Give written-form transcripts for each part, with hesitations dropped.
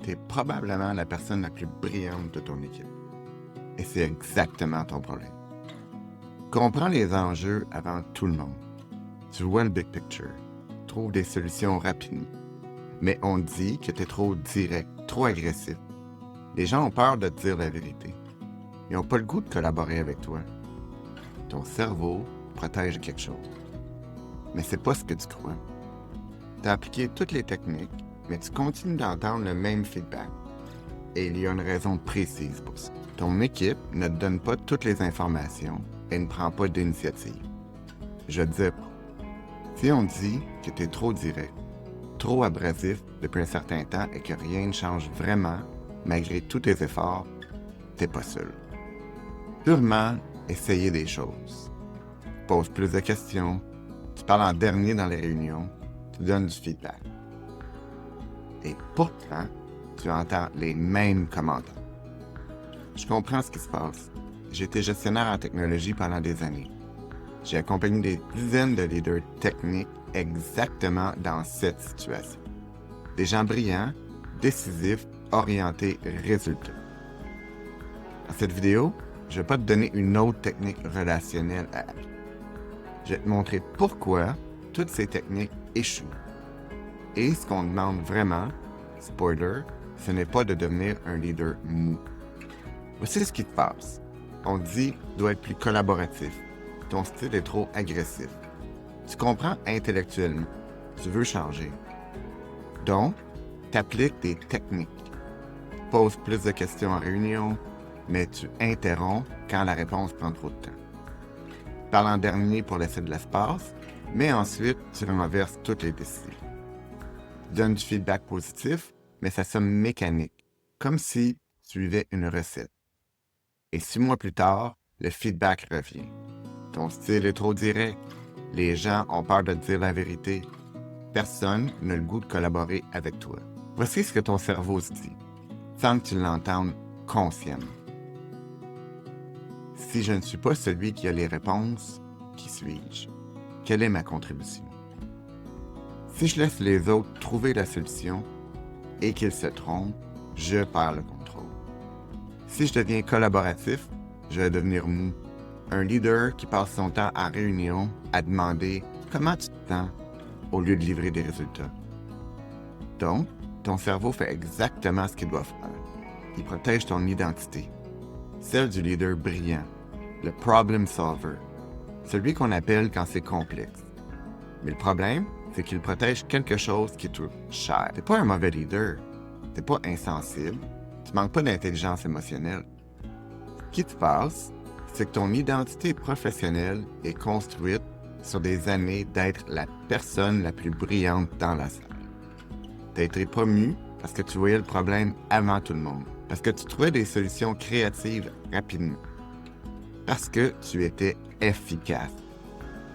tu es probablement la personne la plus brillante de ton équipe. Et c'est exactement ton problème. Comprends les enjeux avant tout le monde. Tu vois le big picture. Trouve des solutions rapidement. Mais on dit que tu es trop direct, trop agressif. Les gens ont peur de te dire la vérité. Ils n'ont pas le goût de collaborer avec toi. Ton cerveau protège quelque chose. Mais c'est pas ce que tu crois. Tu as appliqué toutes les techniques, mais tu continues d'entendre le même feedback. Et il y a une raison précise pour ça. Ton équipe ne te donne pas toutes les informations et ne prend pas d'initiative. Je te dis, si on dit que tu es trop direct, trop abrasif depuis un certain temps et que rien ne change vraiment, malgré tous tes efforts, t'es pas seul. Purement essayer des choses. Pose plus de questions, tu parles en dernier dans les réunions, tu donnes du feedback. Et pourtant, tu entends les mêmes commentaires. Je comprends ce qui se passe. J'ai été gestionnaire en technologie pendant des années. J'ai accompagné des dizaines de leaders techniques exactement dans cette situation. Des gens brillants, décisifs, orientés résultats. Dans cette vidéo, je ne vais pas te donner une autre technique relationnelle à appliquer. Je vais te montrer pourquoi toutes ces techniques échouent. Et ce qu'on demande vraiment, spoiler, ce n'est pas de devenir un leader mou. Voici ce qui te passe. On te dit que tu dois être plus collaboratif. Ton style est trop agressif. Tu comprends intellectuellement. Tu veux changer. Donc, tu appliques des techniques. Tu poses plus de questions en réunion, mais tu interromps quand la réponse prend trop de temps. Tu parles en dernier pour laisser de l'espace, mais ensuite, tu renverses toutes les décisions. Tu donnes du feedback positif, mais ça sonne mécanique, comme si tu suivais une recette. Et 6 mois plus tard, le feedback revient. Ton style est trop direct. Les gens ont peur de te dire la vérité. Personne n'a le goût de collaborer avec toi. Voici ce que ton cerveau se dit, sans que tu l'entendes consciemment. Si je ne suis pas celui qui a les réponses, qui suis-je? Quelle est ma contribution? Si je laisse les autres trouver la solution et qu'ils se trompent, je perds le contrôle. Si je deviens collaboratif, je vais devenir mou. Un leader qui passe son temps en réunion à demander « Comment tu te sens ?» au lieu de livrer des résultats. Donc, ton cerveau fait exactement ce qu'il doit faire. Il protège ton identité, celle du leader brillant, le problem solver, celui qu'on appelle quand c'est complexe. Mais le problème, c'est qu'il protège quelque chose qui est cher. T'es pas un mauvais leader, t'es pas insensible, tu manques pas d'intelligence émotionnelle. Ce qui te passe, c'est que ton identité professionnelle est construite sur des années d'être la personne la plus brillante dans la salle. Tu as été promu parce que tu voyais le problème avant tout le monde, parce que tu trouvais des solutions créatives rapidement, parce que tu étais efficace.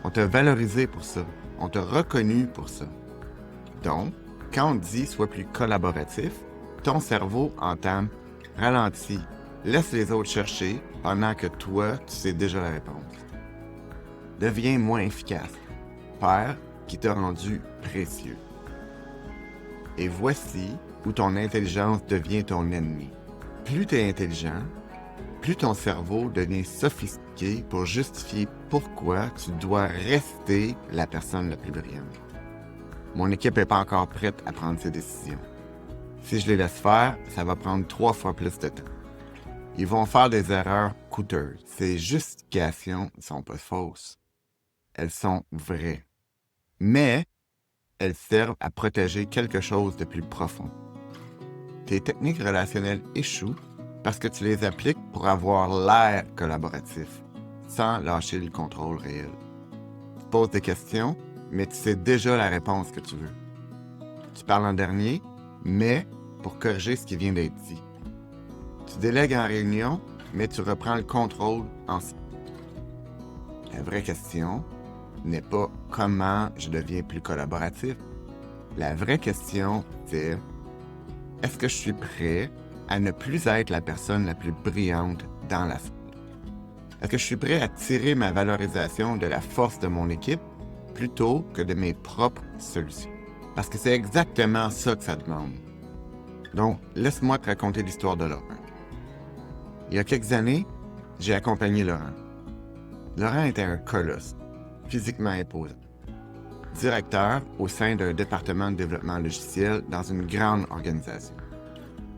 On t'a valorisé pour ça, on t'a reconnu pour ça. Donc, quand on te dit « sois plus collaboratif », ton cerveau entame « ralentis ». Laisse les autres chercher pendant que toi, tu sais déjà la réponse. Deviens moins efficace. Perds qui t'a rendu précieux. Et voici où ton intelligence devient ton ennemi. Plus tu es intelligent, plus ton cerveau devient sophistiqué pour justifier pourquoi tu dois rester la personne la plus brillante. Mon équipe n'est pas encore prête à prendre ses décisions. Si je les laisse faire, ça va prendre 3 fois plus de temps. Ils vont faire des erreurs coûteuses. Ces justifications ne sont pas fausses. Elles sont vraies. Mais elles servent à protéger quelque chose de plus profond. Tes techniques relationnelles échouent parce que tu les appliques pour avoir l'air collaboratif, sans lâcher le contrôle réel. Tu poses des questions, mais tu sais déjà la réponse que tu veux. Tu parles en dernier, mais pour corriger ce qui vient d'être dit. Tu délègues en réunion, mais tu reprends le contrôle ensuite. La vraie question n'est pas comment je deviens plus collaboratif. La vraie question, c'est est-ce que je suis prêt à ne plus être la personne la plus brillante dans la salle? Est-ce que je suis prêt à tirer ma valorisation de la force de mon équipe plutôt que de mes propres solutions? Parce que c'est exactement ça que ça demande. Donc, laisse-moi te raconter l'histoire de Laurent. Il y a quelques années, j'ai accompagné Laurent. Laurent était un colosse, physiquement imposant. Directeur au sein d'un département de développement logiciel dans une grande organisation.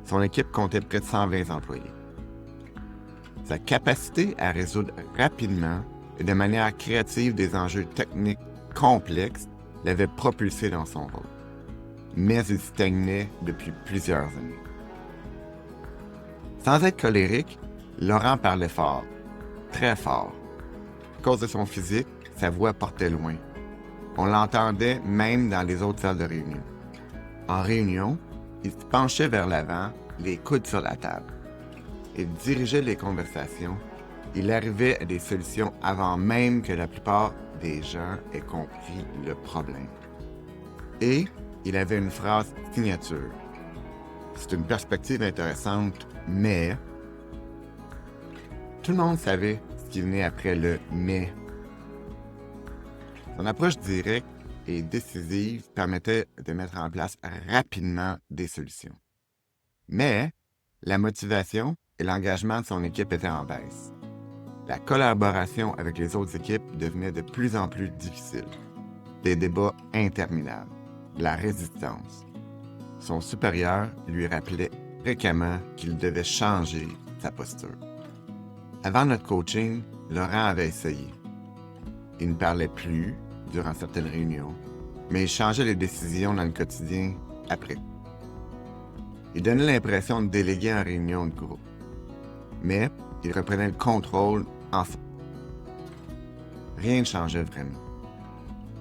Son équipe comptait près de 120 employés. Sa capacité à résoudre rapidement et de manière créative des enjeux techniques complexes l'avait propulsé dans son rôle. Mais il stagnait depuis plusieurs années. Sans être colérique, Laurent parlait fort, très fort. À cause de son physique, sa voix portait loin. On l'entendait même dans les autres salles de réunion. En réunion, il se penchait vers l'avant, les coudes sur la table. Il dirigeait les conversations. Il arrivait à des solutions avant même que la plupart des gens aient compris le problème. Et il avait une phrase signature. C'est une perspective intéressante, mais tout le monde savait ce qui venait après le « mais ». Son approche directe et décisive permettait de mettre en place rapidement des solutions. Mais la motivation et l'engagement de son équipe étaient en baisse. La collaboration avec les autres équipes devenait de plus en plus difficile. Des débats interminables, de la résistance. Son supérieur lui rappelait fréquemment qu'il devait changer sa posture. Avant notre coaching, Laurent avait essayé. Il ne parlait plus durant certaines réunions, mais il changeait les décisions dans le quotidien après. Il donnait l'impression de déléguer en réunion de groupe, mais il reprenait le contrôle enfin. Rien ne changeait vraiment.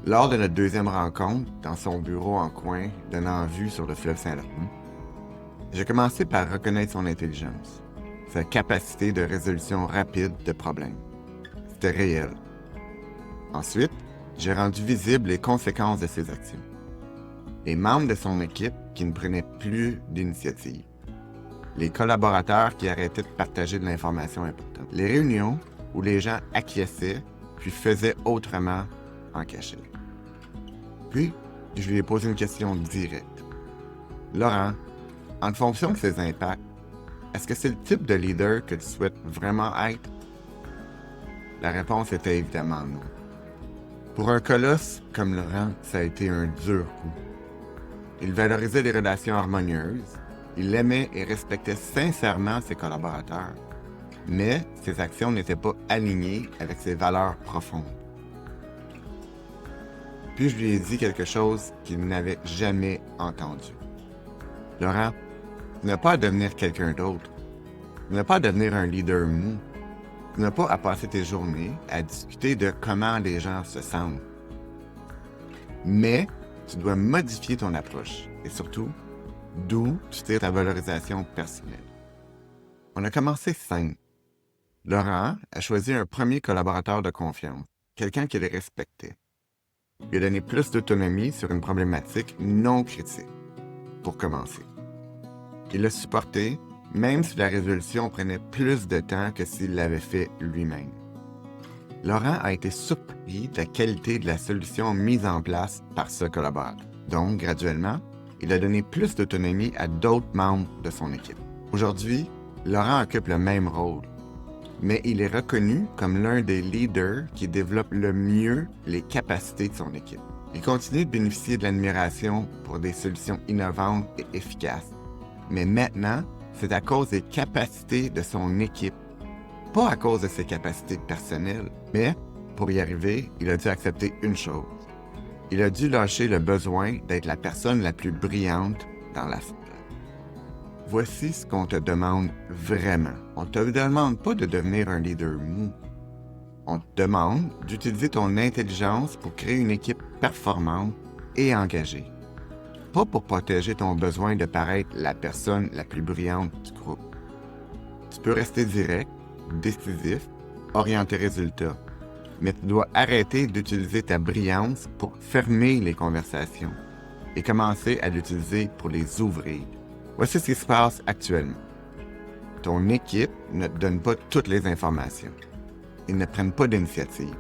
Lors de notre deuxième rencontre, dans son bureau en coin, donnant vue sur le fleuve Saint-Laurent, j'ai commencé par reconnaître son intelligence, sa capacité de résolution rapide de problèmes. C'était réel. Ensuite, j'ai rendu visibles les conséquences de ses actions. Les membres de son équipe qui ne prenaient plus d'initiative. Les collaborateurs qui arrêtaient de partager de l'information importante. Les réunions où les gens acquiesçaient puis faisaient autrement en cachette. Puis, je lui ai posé une question directe. Laurent, en fonction de ces impacts, est-ce que c'est le type de leader que tu souhaites vraiment être? La réponse était évidemment non. Pour un colosse comme Laurent, ça a été un dur coup. Il valorisait les relations harmonieuses, il aimait et respectait sincèrement ses collaborateurs, mais ses actions n'étaient pas alignées avec ses valeurs profondes. Puis je lui ai dit quelque chose qu'il n'avait jamais entendu. Laurent, tu n'as pas à devenir quelqu'un d'autre. Tu n'as pas à devenir un leader mou. Tu n'as pas à passer tes journées à discuter de comment les gens se sentent. Mais tu dois modifier ton approche et surtout, d'où tu tires ta valorisation personnelle. On a commencé simple. Laurent a choisi un premier collaborateur de confiance, quelqu'un qu'il respectait. Il lui a donné plus d'autonomie sur une problématique non critique, pour commencer. Il l'a supporté, même si la résolution prenait plus de temps que s'il l'avait fait lui-même. Laurent a été surpris de la qualité de la solution mise en place par ce collaborateur. Donc, graduellement, il a donné plus d'autonomie à d'autres membres de son équipe. Aujourd'hui, Laurent occupe le même rôle, mais il est reconnu comme l'un des leaders qui développe le mieux les capacités de son équipe. Il continue de bénéficier de l'admiration pour des solutions innovantes et efficaces, mais maintenant, c'est à cause des capacités de son équipe, pas à cause de ses capacités personnelles. Mais pour y arriver, il a dû accepter une chose. Il a dû lâcher le besoin d'être la personne la plus brillante dans la salle. Voici ce qu'on te demande vraiment. On ne te demande pas de devenir un leader mou. On te demande d'utiliser ton intelligence pour créer une équipe performante et engagée. Pas pour protéger ton besoin de paraître la personne la plus brillante du groupe. Tu peux rester direct, décisif, orienté résultat, mais tu dois arrêter d'utiliser ta brillance pour fermer les conversations et commencer à l'utiliser pour les ouvrir. Voici ce qui se passe actuellement. Ton équipe ne te donne pas toutes les informations. Ils ne prennent pas d'initiative.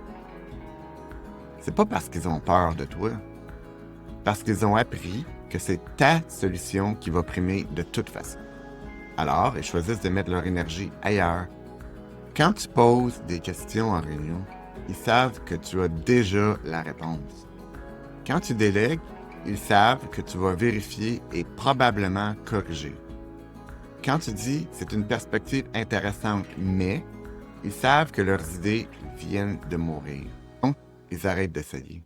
C'est pas parce qu'ils ont peur de toi, parce qu'ils ont appris que c'est ta solution qui va primer de toute façon. Alors, ils choisissent de mettre leur énergie ailleurs. Quand tu poses des questions en réunion, ils savent que tu as déjà la réponse. Quand tu délègues, ils savent que tu vas vérifier et probablement corriger. Quand tu dis « c'est une perspective intéressante, mais », ils savent que leurs idées viennent de mourir. Donc, ils arrêtent d'essayer.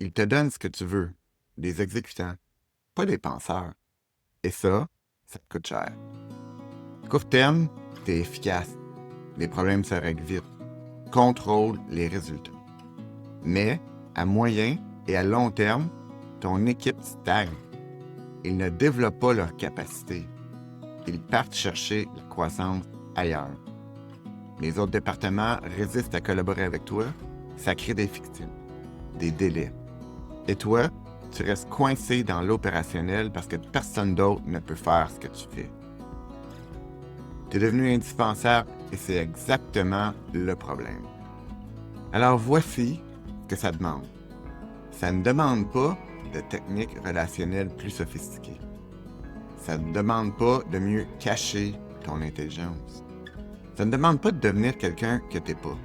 Ils te donnent ce que tu veux, des exécutants, pas des penseurs. Et ça te coûte cher. Court terme, t'es efficace. Les problèmes se règlent vite. Contrôle les résultats. Mais, à moyen et à long terme, ton équipe stagne. Ils ne développent pas leurs capacités. Ils partent chercher la croissance ailleurs. Les autres départements résistent à collaborer avec toi, ça crée des fictions, des délais. Et toi, tu restes coincé dans l'opérationnel parce que personne d'autre ne peut faire ce que tu fais. Tu es devenu indispensable et c'est exactement le problème. Alors voici ce que ça demande. Ça ne demande pas de techniques relationnelles plus sophistiquées. Ça ne demande pas de mieux cacher ton intelligence. Ça ne demande pas de devenir quelqu'un que tu n'es pas.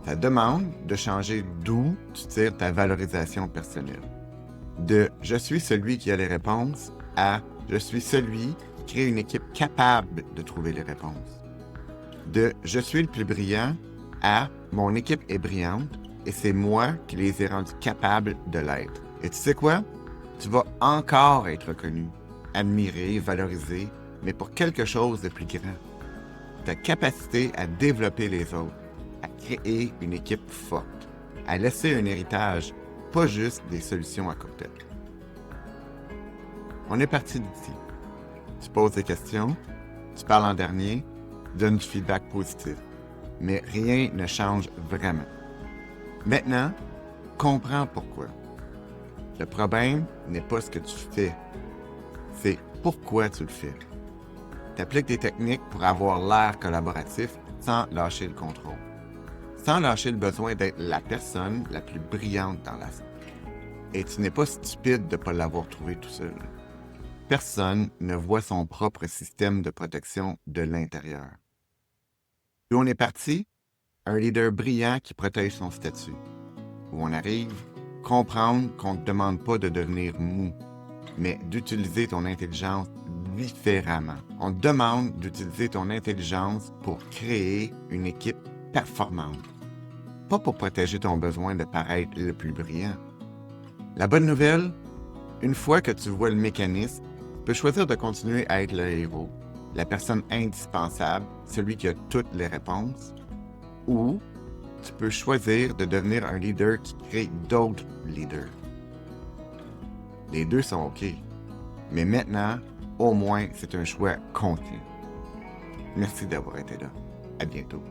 Ça demande de changer d'où tu tires ta valorisation personnelle. De « je suis celui qui a les réponses » à « je suis celui qui crée une équipe capable de trouver les réponses ». De « je suis le plus brillant » à « mon équipe est brillante et c'est moi qui les ai rendus capables de l'être ». Et tu sais quoi? Tu vas encore être reconnu, admiré, valorisé, mais pour quelque chose de plus grand. Ta capacité à développer les autres, à créer une équipe forte, à laisser un héritage, pas juste des solutions à court terme. On est parti d'ici. Tu poses des questions, tu parles en dernier, donnes du feedback positif, mais rien ne change vraiment. Maintenant, comprends pourquoi. Le problème n'est pas ce que tu fais, c'est pourquoi tu le fais. Tu appliques des techniques pour avoir l'air collaboratif sans lâcher le contrôle, sans lâcher le besoin d'être la personne la plus brillante dans la salle. Et tu n'es pas stupide de ne pas l'avoir trouvé tout seul. Personne ne voit son propre système de protection de l'intérieur. D'où on est parti? Un leader brillant qui protège son statut. Où on arrive? Comprendre qu'on ne te demande pas de devenir mou, mais d'utiliser ton intelligence différemment. On te demande d'utiliser ton intelligence pour créer une équipe performante. Pas pour protéger ton besoin de paraître le plus brillant. La bonne nouvelle, une fois que tu vois le mécanisme, tu peux choisir de continuer à être le héros, la personne indispensable, celui qui a toutes les réponses, ou tu peux choisir de devenir un leader qui crée d'autres leaders. Les deux sont OK, mais maintenant, au moins, c'est un choix conscient. Merci d'avoir été là. À bientôt.